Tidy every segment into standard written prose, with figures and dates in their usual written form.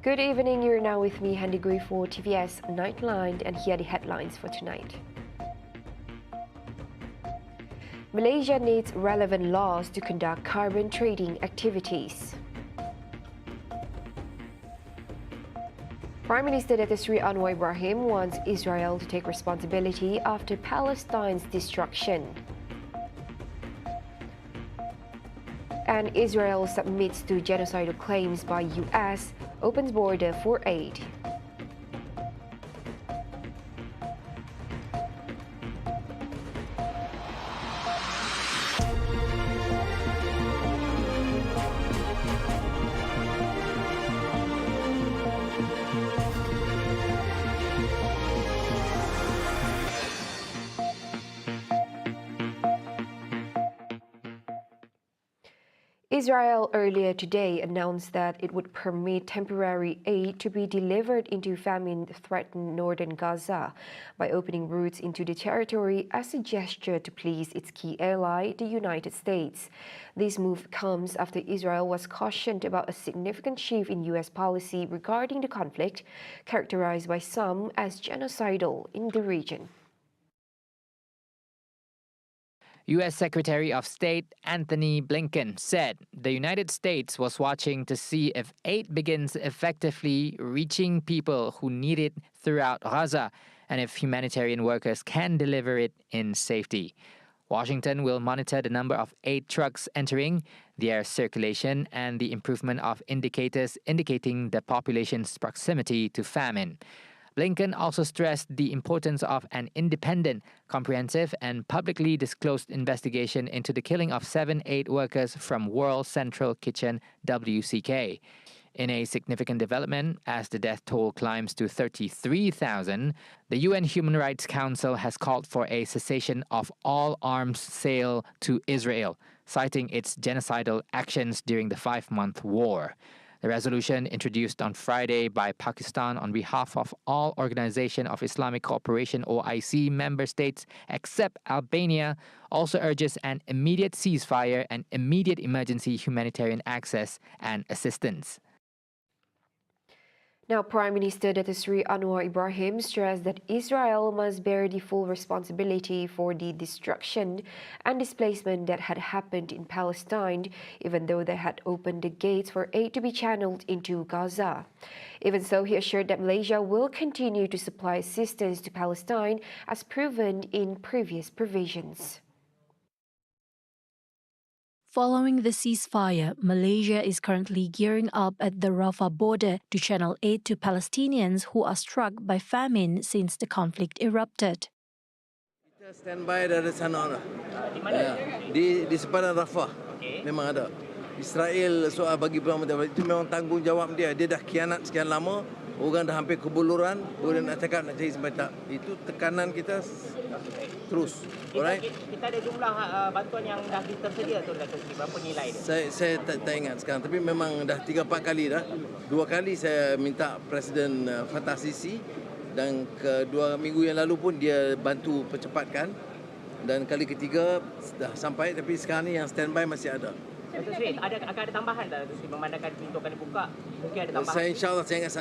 Good evening, you're now with me, Handy Gui, for TVS Nightline, and here are the headlines for tonight. Malaysia needs relevant laws to conduct carbon trading activities. Prime Minister Datuk Seri Anwar Ibrahim wants Israel to take responsibility after Palestine's destruction. And Israel submits to genocidal claims by US, opens border for aid. Israel earlier today announced that it would permit temporary aid to be delivered into famine-threatened northern Gaza by opening routes into the territory as a gesture to please its key ally, the United States. This move comes after Israel was cautioned about a significant shift in US policy regarding the conflict, characterized by some as genocidal in the region. U.S. Secretary of State Antony Blinken said the United States was watching to see if aid begins effectively reaching people who need it throughout Gaza and if humanitarian workers can deliver it in safety. Washington will monitor the number of aid trucks entering, their circulation, and the improvement of indicators indicating the population's proximity to famine. Blinken also stressed the importance of an independent, comprehensive, and publicly disclosed investigation into the killing of 7 aid workers from World Central Kitchen WCK. In a significant development, as the death toll climbs to 33,000, the UN Human Rights Council has called for a cessation of all arms sale to Israel, citing its genocidal actions during the 5-month war. The resolution, introduced on Friday by Pakistan on behalf of all Organization of Islamic Cooperation (OIC) member states except Albania, also urges an immediate ceasefire and immediate emergency humanitarian access and assistance. Now, Prime Minister Datuk Seri Anwar Ibrahim stressed that Israel must bear the full responsibility for the destruction and displacement that had happened in Palestine, even though they had opened the gates for aid to be channeled into Gaza. Even so, he assured that Malaysia will continue to supply assistance to Palestine as proven in previous provisions. Following the ceasefire, Malaysia is currently gearing up at the Rafah border to channel aid to Palestinians who are struck by famine since the conflict erupted. Kita standby dari sana lah. Di sepadan Rafah memang ada. Israel soal bagi itu memang tanggungjawab dia. Dia dah khianat sekian lama, orang dah hampir kebuluran, orang nak cakap nak cari semata. Itu tekanan kita terus. Alright. Kita ada jumlah bantuan yang dah tersedia tu Datuk Seri, berapa nilai dia? Saya tak ingat sekarang, tapi memang dah 3-4 kali dah. 2 kali saya minta Presiden Fattah Sisi dan kedua minggu yang lalu pun dia bantu percepatkan dan kali ketiga dah sampai, tapi sekarang ni yang standby masih ada. Datuk Seri, akan ada tambahan tak Datuk Seri, memandangkan pintu akan dibuka? Mungkin ada tambahan? InsyaAllah saya ingat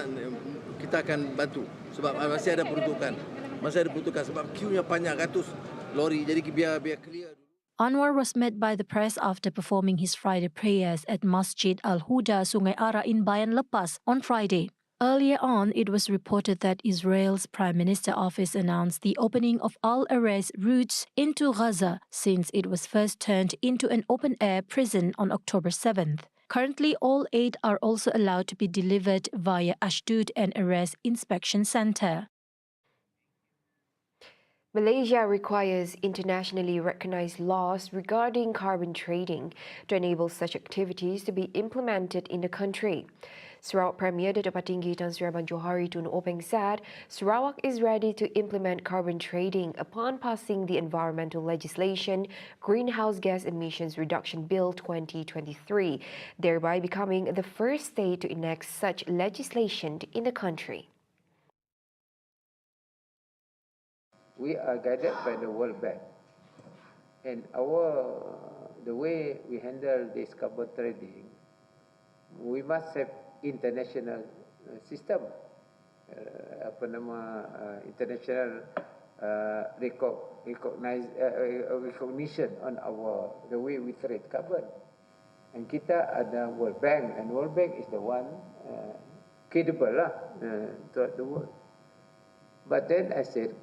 kita akan bantu sebab masih ada peruntukan. Masih ada peruntukan sebab queue-nya panjang ratus lori, jadi biar clear. Anwar was met by the press after performing his Friday prayers at Masjid Al-Huda, Sungai Ara in Bayan Lepas on Friday. Earlier on, it was reported that Israel's Prime Minister office announced the opening of all arrest routes into Gaza since it was first turned into an open-air prison on October 7th. Currently, all aid are also allowed to be delivered via Ashdod and Arrest Inspection Centre. Malaysia requires internationally recognized laws regarding carbon trading to enable such activities to be implemented in the country. Sarawak Premier Datuk Patinggi Tan Sri Abang Johari Tun Openg said Sarawak is ready to implement carbon trading upon passing the environmental legislation Greenhouse Gas Emissions Reduction Bill 2023, thereby becoming the first state to enact such legislation in the country. We are guided by the World Bank, and the way we handle this carbon trading, we must have international system, international recognition on the way we trade carbon. And kita ada World Bank, and World Bank is the one credible lah throughout the world. But then I said,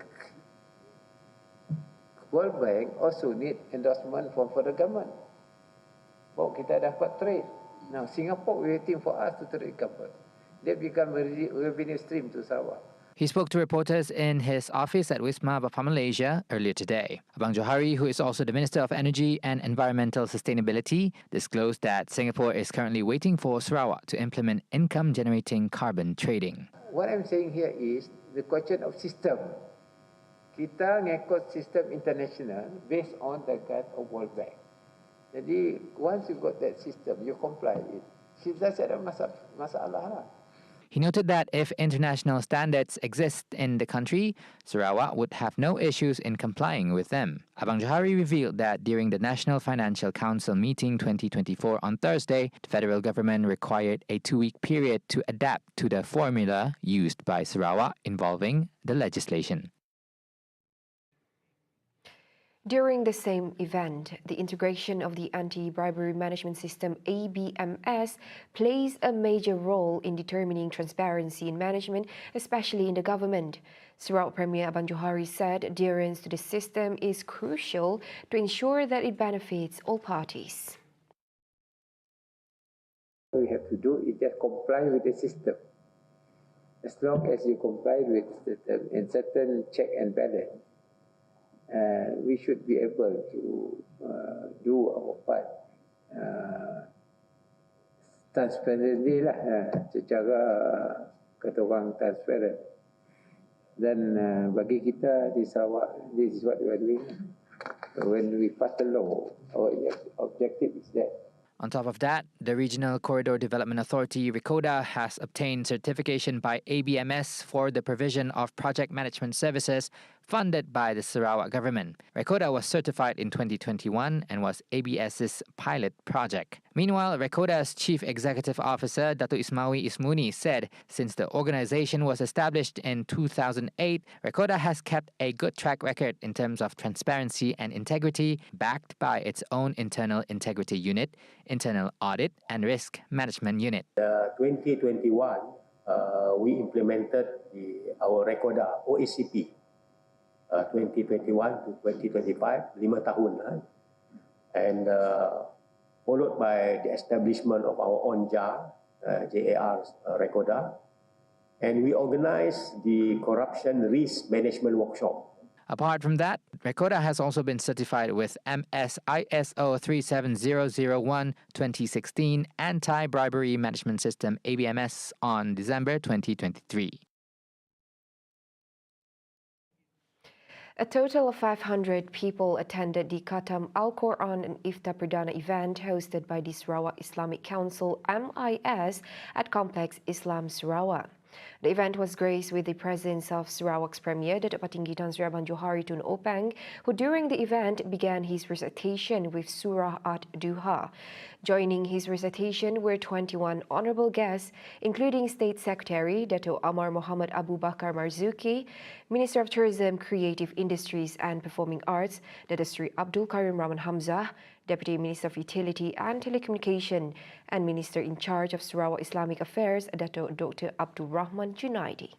World Bank also need endorsement from the government. Baru kita dapat trade. Now Singapore waiting for us to trade carbon. That become a revenue stream to Sarawak. He spoke to reporters in his office at Wisma Bapa Malaysia earlier today. Abang Johari, who is also the Minister of Energy and Environmental Sustainability, disclosed that Singapore is currently waiting for Sarawak to implement income-generating carbon trading. What I'm saying here is the question of system. Kita ngikut sistem international based on the guide of World Bank. Jadi, once you got that system, you comply it. Kita ada masalah lah. He noted that if international standards exist in the country, Sarawak would have no issues in complying with them. Abang Johari revealed that during the National Financial Council meeting 2024 on Thursday, the federal government required a 2-week period to adapt to the formula used by Sarawak involving the legislation. During the same event, the integration of the Anti-Bribery Management System ABMS plays a major role in determining transparency in management, especially in the government. Sarawak Premier Abang Johari said adherence to the system is crucial to ensure that it benefits all parties. What we have to do is just comply with the system. As long as you comply with the system and certain check and balance, we should be able to do our part transparently lah, secara kata orang transparent. Dan bagi kita di Sarawak, this is what we are doing. When we pass the law, our objective is that. On top of that, the Regional Corridor Development Authority, RECODA, has obtained certification by ABMS for the provision of project management services funded by the Sarawak government. RECODA was certified in 2021 and was ABS's pilot project. Meanwhile, RECODA's Chief Executive Officer, Datuk Ismawi Ismuni, said since the organization was established in 2008, RECODA has kept a good track record in terms of transparency and integrity, backed by its own internal integrity unit, internal audit and risk management unit. 2021, we implemented our RECODA OECP 2021 to 2025, 5 tahun, and followed by the establishment of our own JAR, RECODA, and we organized the Corruption Risk Management Workshop. Apart from that, RECODA has also been certified with MS ISO 37001-2016 Anti-Bribery Management System ABMS on December 2023. A total of 500 people attended the Khatam Al-Quran and Iftar Perdana event hosted by the Sarawak Islamic Council MIS at Complex Islam Sarawak. The event was graced with the presence of Sarawak's Premier Datuk Patinggi Tan Sri Abang Johari Tun Opang, who during the event began his recitation with Surah Ad-Duha. Joining his recitation were 21 honourable guests, including State Secretary Datuk Amar Muhammad Abu Bakar Marzuki, Minister of Tourism, Creative Industries and Performing Arts, Datuk Sri Abdul Karim Rahman Hamzah, Deputy Minister of Utility and Telecommunication, and Minister in charge of Sarawak Islamic Affairs, Datuk Dr. Abdul Rahman Junaidi.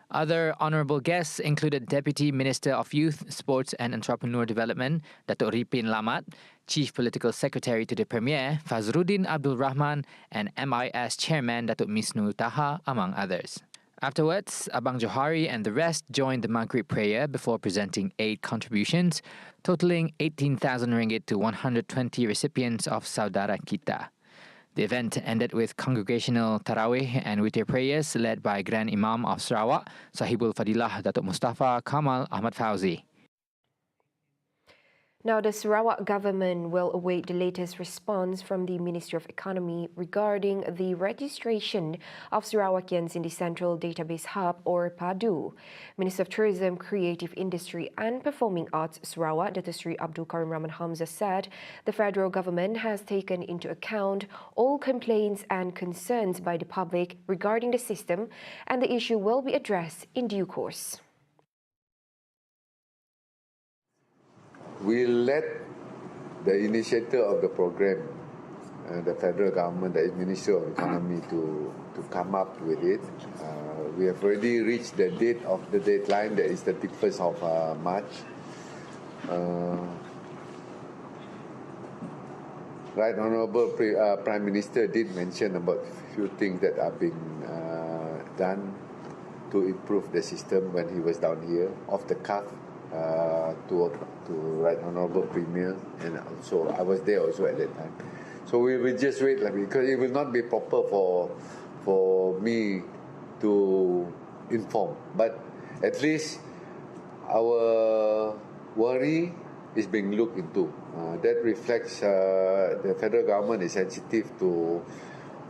Other honourable guests included Deputy Minister of Youth, Sports and Entrepreneur Development, Datuk Ripin Lamat, Chief Political Secretary to the Premier, Fazruddin Abdul Rahman, and MIS Chairman Datuk Misnu Taha, among others. Afterwards, Abang Johari and the rest joined the Maghrib prayer before presenting aid contributions, totaling 18,000 ringgit to 120 recipients of Saudara Kita. The event ended with congregational tarawih and witir prayers led by Grand Imam of Sarawak, Sahibul Fadilah Datuk Mustafa Kamal Ahmad Fauzi. Now, the Sarawak government will await the latest response from the Ministry of Economy regarding the registration of Sarawakians in the Central Database Hub, or PADU. Minister of Tourism, Creative Industry and Performing Arts Sarawak, Dr. Sri Abdul Karim Rahman Hamzah, said the federal government has taken into account all complaints and concerns by the public regarding the system, and the issue will be addressed in due course. We let the initiator of the program, the federal government, the Ministry of Economy, to come up with it. We have already reached the date of the deadline, that is 31st of March. Right Honourable Prime Minister did mention about a few things that are being done to improve the system when he was down here, off the cuff. To Right Honourable Premier, and also I was there also at that time. So we will just wait, because it will not be proper for me to inform. But at least our worry is being looked into. That reflects the federal government is sensitive to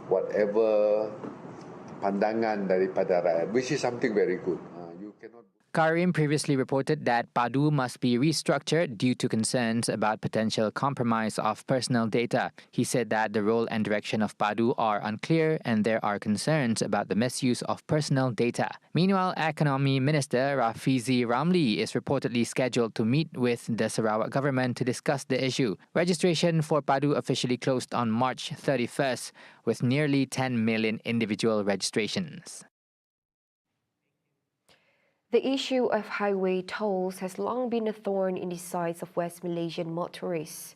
whatever pandangan daripada rakyat, which is something very good. Karim previously reported that PADU must be restructured due to concerns about potential compromise of personal data. He said that the role and direction of PADU are unclear and there are concerns about the misuse of personal data. Meanwhile, Economy Minister Rafizi Ramli is reportedly scheduled to meet with the Sarawak government to discuss the issue. Registration for PADU officially closed on March 31st with nearly 10 million individual registrations. The issue of highway tolls has long been a thorn in the sides of West Malaysian motorists.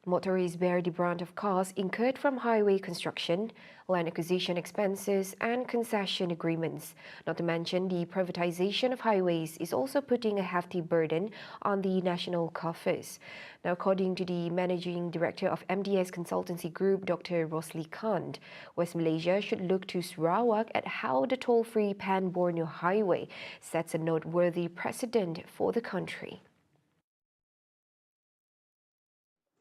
Motorists bear the brunt of costs incurred from highway construction, land acquisition expenses and concession agreements. Not to mention, the privatisation of highways is also putting a hefty burden on the national coffers. Now, according to the Managing Director of MDS Consultancy Group, Dr. Rosli Khan, West Malaysia should look to Sarawak at how the toll-free Pan-Borneo Highway sets a noteworthy precedent for the country.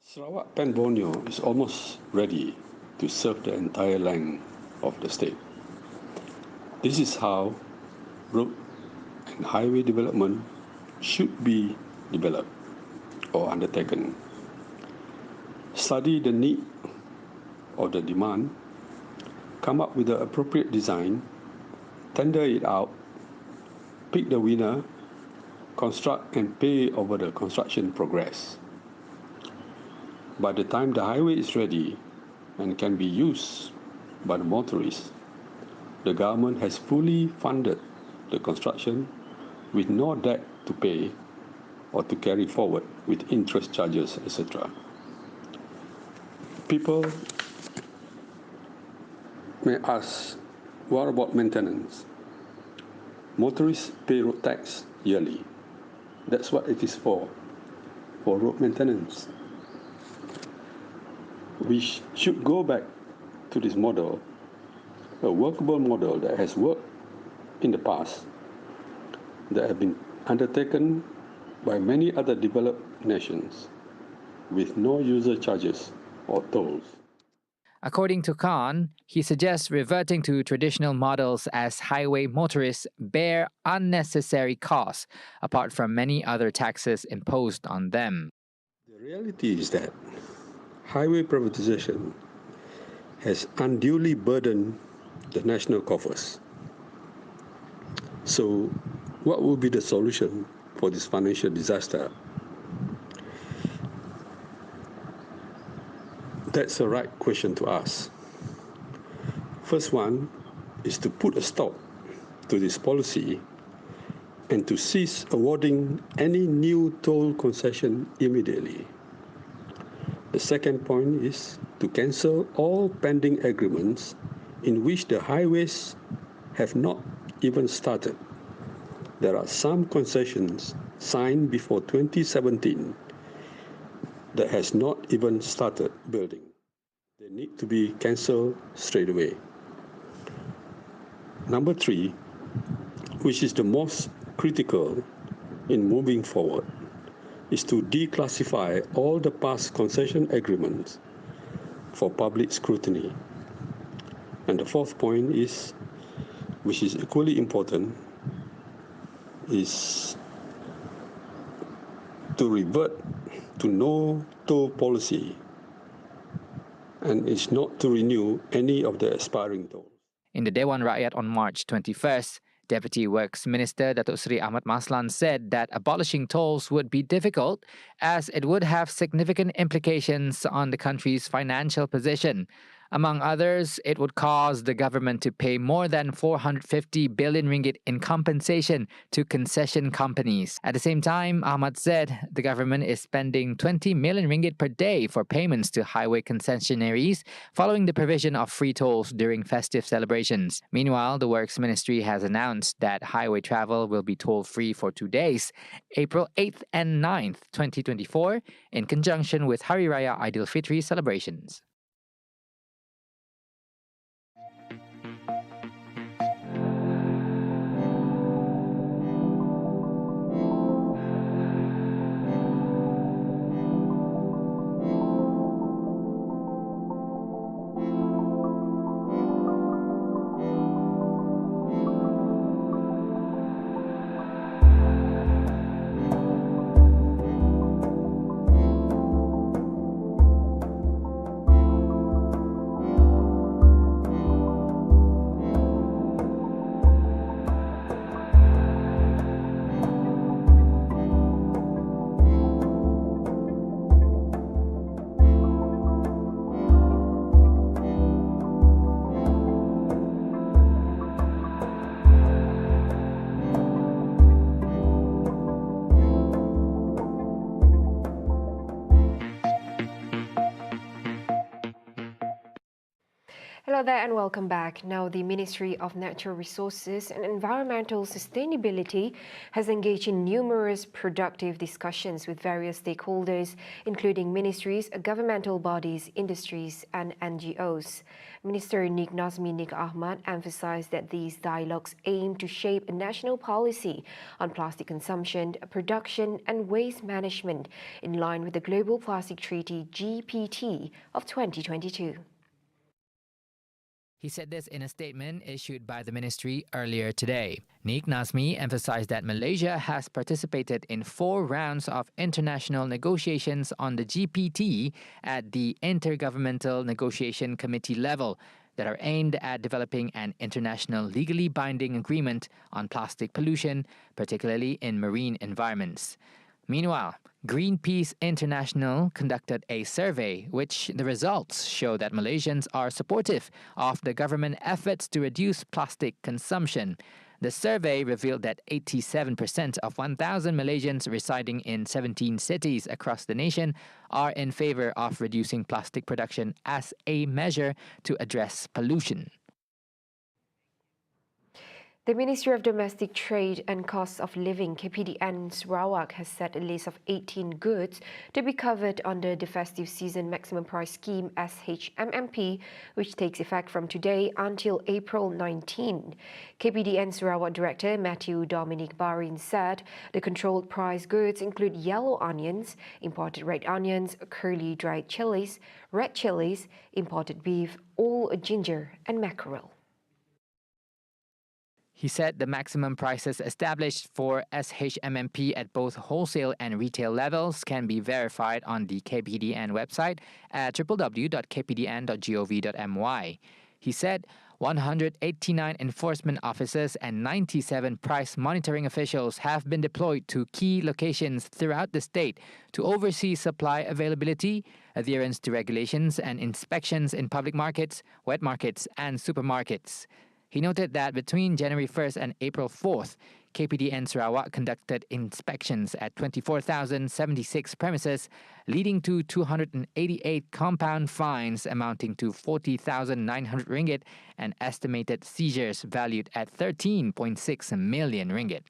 Sarawak Pan-Borneo is almost ready to serve the entire length of the state. This is how road and highway development should be developed or undertaken. Study the need or the demand, come up with the appropriate design, tender it out, pick the winner, construct and pay over the construction progress. By the time the highway is ready and can be used by the motorists, the government has fully funded the construction with no debt to pay or to carry forward with interest charges, etc. People may ask, what about maintenance? Motorists pay road tax yearly. That's what it is for road maintenance. We should go back to this model, a workable model that has worked in the past, that have been undertaken by many other developed nations with no user charges or tolls. According to Khan, he suggests reverting to traditional models as highway motorists bear unnecessary costs apart from many other taxes imposed on them. The reality is that highway privatization has unduly burdened the national coffers. So, what will be the solution for this financial disaster? That's the right question to ask. First one is to put a stop to this policy and to cease awarding any new toll concession immediately. The second point is to cancel all pending agreements in which the highways have not even started. There are some concessions signed before 2017 that has not even started building. They need to be cancelled straight away. Number 3, which is the most critical in moving forward, is to declassify all the past concession agreements for public scrutiny. And the fourth point is, which is equally important, is to revert to no toll policy, and it's not to renew any of the expiring tolls. In the Dewan Rakyat on March 21st, Deputy Works Minister Datuk Seri Ahmad Maslan said that abolishing tolls would be difficult as it would have significant implications on the country's financial position. Among others, it would cause the government to pay more than 450 billion ringgit in compensation to concession companies. At the same time, Ahmad said the government is spending 20 million ringgit per day for payments to highway concessionaries following the provision of free tolls during festive celebrations. Meanwhile, the Works Ministry has announced that highway travel will be toll-free for 2 days, April 8th and 9th, 2024, in conjunction with Hari Raya Aidilfitri celebrations. Hello there and welcome back. Now, the Ministry of Natural Resources and Environmental Sustainability has engaged in numerous productive discussions with various stakeholders, including ministries, governmental bodies, industries and NGOs. Minister Nik Nazmi Nik Ahmad emphasized that these dialogues aim to shape a national policy on plastic consumption, production and waste management in line with the Global Plastic Treaty GPT of 2022. He said this in a statement issued by the ministry earlier today. Nik Nazmi emphasized that Malaysia has participated in 4 rounds of international negotiations on the GPT at the Intergovernmental Negotiation Committee level that are aimed at developing an international legally binding agreement on plastic pollution, particularly in marine environments. Meanwhile, Greenpeace International conducted a survey, which the results show that Malaysians are supportive of the government efforts to reduce plastic consumption. The survey revealed that 87% of 1,000 Malaysians residing in 17 cities across the nation are in favor of reducing plastic production as a measure to address pollution. The Ministry of Domestic Trade and Cost of Living KPDN Sarawak has set a list of 18 goods to be covered under the festive season maximum price scheme SHMMP, which takes effect from today until April 19. KPDN Sarawak Director Matthew Dominic Barin said the controlled price goods include yellow onions, imported red onions, curly dried chilies, red chilies, imported beef, all ginger and mackerel. He said the maximum prices established for SHMMP at both wholesale and retail levels can be verified on the KPDN website at www.kpdn.gov.my. He said 189 enforcement officers and 97 price monitoring officials have been deployed to key locations throughout the state to oversee supply availability, adherence to regulations and inspections in public markets, wet markets and supermarkets. He noted that between January 1st and April 4th, KPDN Sarawak conducted inspections at 24,076 premises, leading to 288 compound fines amounting to 40,900 ringgit and estimated seizures valued at 13.6 million ringgit.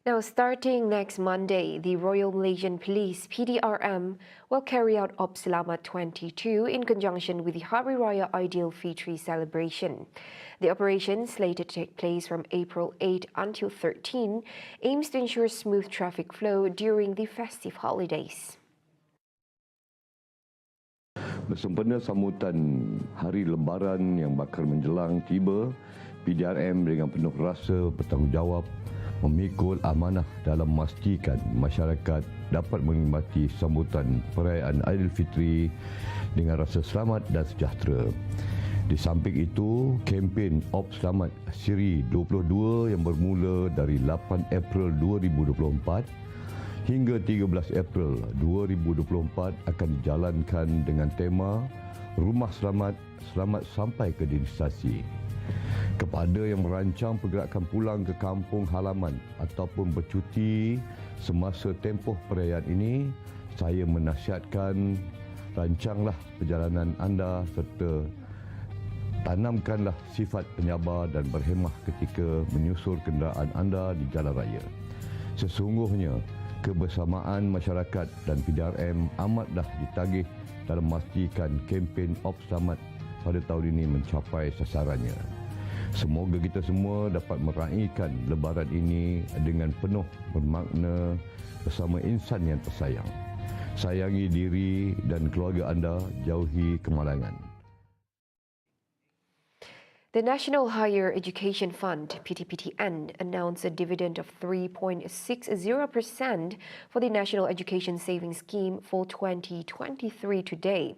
Now, starting next Monday, the Royal Malaysian Police (PDRM) will carry out Op Selamat 22 in conjunction with the Hari Raya Aidilfitri celebration. The operation, slated to take place from April 8 until 13, aims to ensure smooth traffic flow during the festive holidays. Bersempena sambutan Hari Lebaran yang bakal menjelang tiba, PDRM dengan penuh rasa bertanggungjawab memikul amanah dalam memastikan masyarakat dapat menikmati sambutan perayaan Aidilfitri dengan rasa selamat dan sejahtera. Di samping itu, kempen Op Selamat Siri 22 yang bermula dari 8 April 2024 hingga 13 April 2024 akan dijalankan dengan tema Rumah Selamat, Selamat Sampai ke Destinasi. Kepada yang merancang pergerakan pulang ke kampung halaman ataupun bercuti semasa tempoh perayaan ini, saya menasihatkan rancanglah perjalanan anda serta tanamkanlah sifat penyabar dan berhemah ketika menyusul kenderaan anda di jalan raya. Sesungguhnya, kebersamaan masyarakat dan PDRM amatlah ditagih dalam memastikan kempen Op Selamat pada tahun ini mencapai sasarannya. Semoga kita semua dapat meraihkan Lebaran ini dengan penuh bermakna bersama insan yang tersayang. Sayangi diri dan keluarga anda, jauhi kemalangan. The National Higher Education Fund (PTPTN) announced a dividend of 3.60% for the National Education Savings Scheme for 2023 today.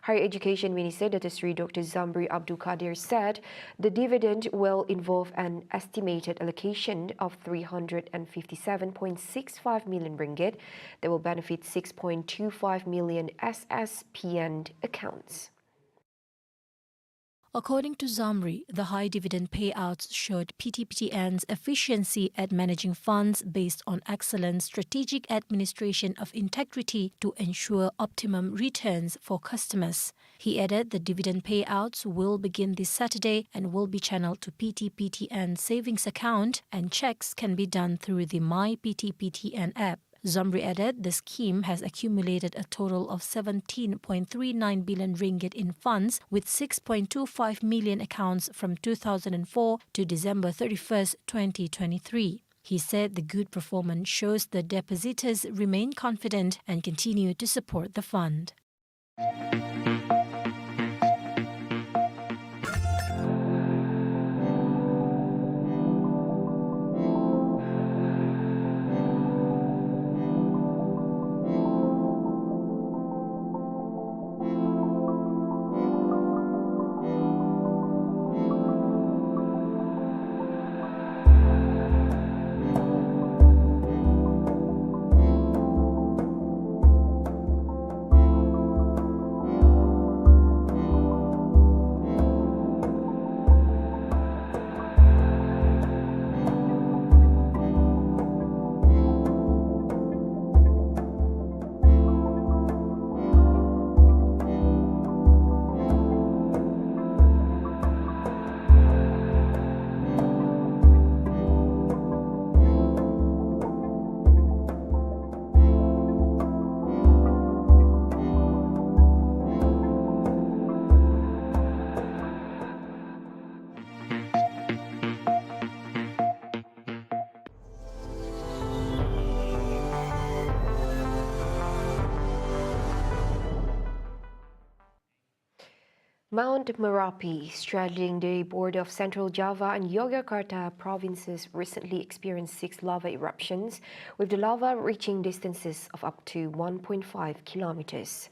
Higher Education Minister Datuk Seri Dr. Zamri Abdul Kadir said the dividend will involve an estimated allocation of 357.65 million ringgit that will benefit 6.25 million SSPN accounts. According to Zamri, the high dividend payouts showed PTPTN's efficiency at managing funds based on excellent strategic administration of integrity to ensure optimum returns for customers. He added the dividend payouts will begin this Saturday and will be channeled to PTPTN savings account, and checks can be done through the My PTPTN app. Zamri added the scheme has accumulated a total of 17.39 billion ringgit in funds with 6.25 million accounts from 2004 to December 31st, 2023. He said the good performance shows the depositors remain confident and continue to support the fund. Mount Merapi, straddling the border of Central Java and Yogyakarta provinces, recently experienced 6 lava eruptions, with the lava reaching distances of up to 1.5 kilometers.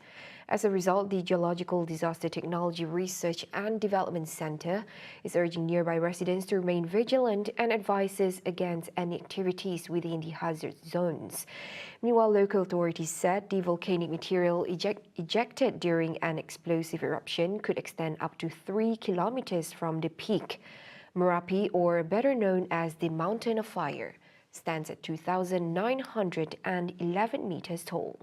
As a result, the Geological Disaster Technology Research and Development Center is urging nearby residents to remain vigilant and advises against any activities within the hazard zones. Meanwhile, local authorities said the volcanic material ejected during an explosive eruption could extend up to 3 kilometers from the peak. Merapi, or better known as the Mountain of Fire, stands at 2,911 meters tall.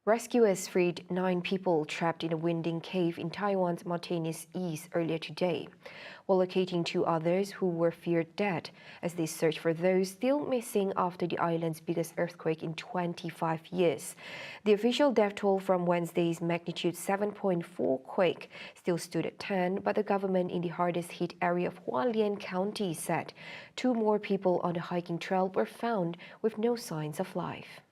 Rescuers freed 9 people trapped in a winding cave in Taiwan's mountainous east earlier today, while locating 2 others who were feared dead as they search for those still missing after the island's biggest earthquake in 25 years. The official death toll from Wednesday's magnitude 7.4 quake still stood at 10, but the government in the hardest hit area of Hualien County said 2 more people on the hiking trail were found with no signs of life.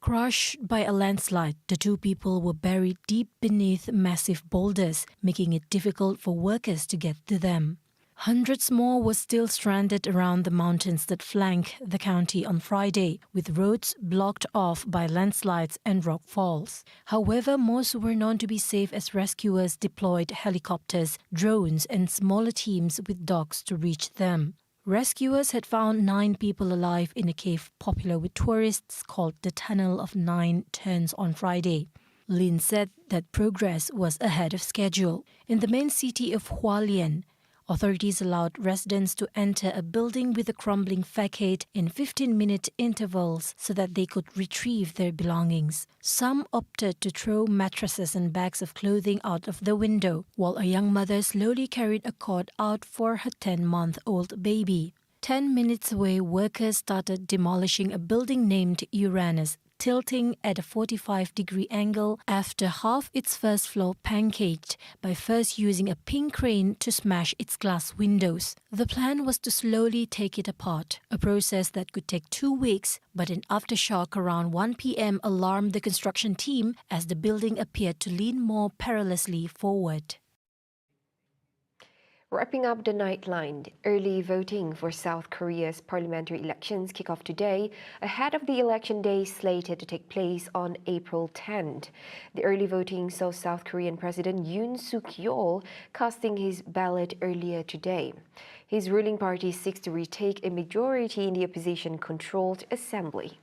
Crushed by a landslide, the 2 people were buried deep beneath massive boulders, making it difficult for workers to get to them. Hundreds more were still stranded around the mountains that flank the county on Friday, with roads blocked off by landslides and rock falls. However, most were known to be safe as rescuers deployed helicopters, drones, and smaller teams with dogs to reach them. Rescuers had found 9 people alive in a cave popular with tourists called the Tunnel of 9 Turns on Friday. Lin said that progress was ahead of schedule. In the main city of Hualien, authorities allowed residents to enter a building with a crumbling facade in 15-minute intervals so that they could retrieve their belongings. Some opted to throw mattresses and bags of clothing out of the window, while a young mother slowly carried a cot out for her 10-month-old baby. 10 minutes away, workers started demolishing a building named Uranus, tilting at a 45-degree angle after half its first floor pancaked by first using a ping crane to smash its glass windows. The plan was to slowly take it apart, a process that could take 2 weeks, but an aftershock around 1 p.m. alarmed the construction team as the building appeared to lean more perilously forward. Wrapping up the Nightline, early voting for South Korea's parliamentary elections kick off today, ahead of the election day slated to take place on April 10th. The early voting saw South Korean President Yoon Suk-yeol casting his ballot earlier today. His ruling party seeks to retake a majority in the opposition-controlled assembly.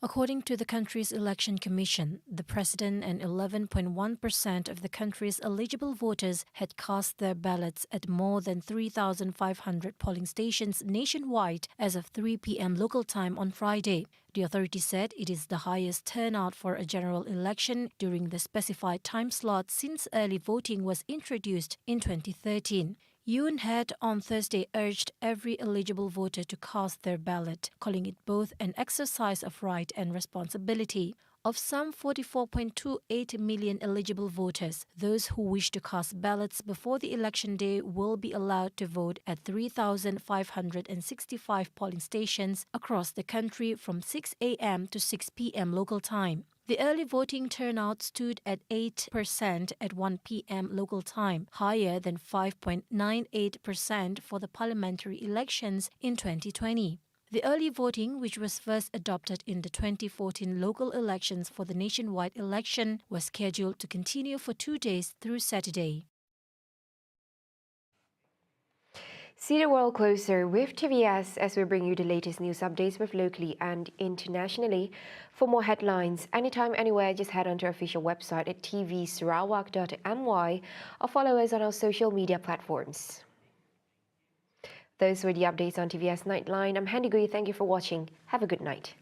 According to the country's election commission, the president and 11.1% of the country's eligible voters had cast their ballots at more than 3,500 polling stations nationwide as of 3 p.m. local time on Friday. The authority said it is the highest turnout for a general election during the specified time slot since early voting was introduced in 2013. Yoon had on Thursday urged every eligible voter to cast their ballot, calling it both an exercise of right and responsibility. Of some 44.28 million eligible voters, those who wish to cast ballots before the election day will be allowed to vote at 3,565 polling stations across the country from 6 a.m. to 6 p.m. local time. The early voting turnout stood at 8% at 1 p.m. local time, higher than 5.98% for the parliamentary elections in 2020. The early voting, which was first adopted in the 2014 local elections for the nationwide election, was scheduled to continue for 2 days through Saturday. See the world closer with TVS as we bring you the latest news updates both locally and internationally. For more headlines, anytime, anywhere, just head on to our official website at tvsarawak.my or follow us on our social media platforms. Those were the updates on TVS Nightline. I'm Handy Gui. Thank you for watching. Have a good night.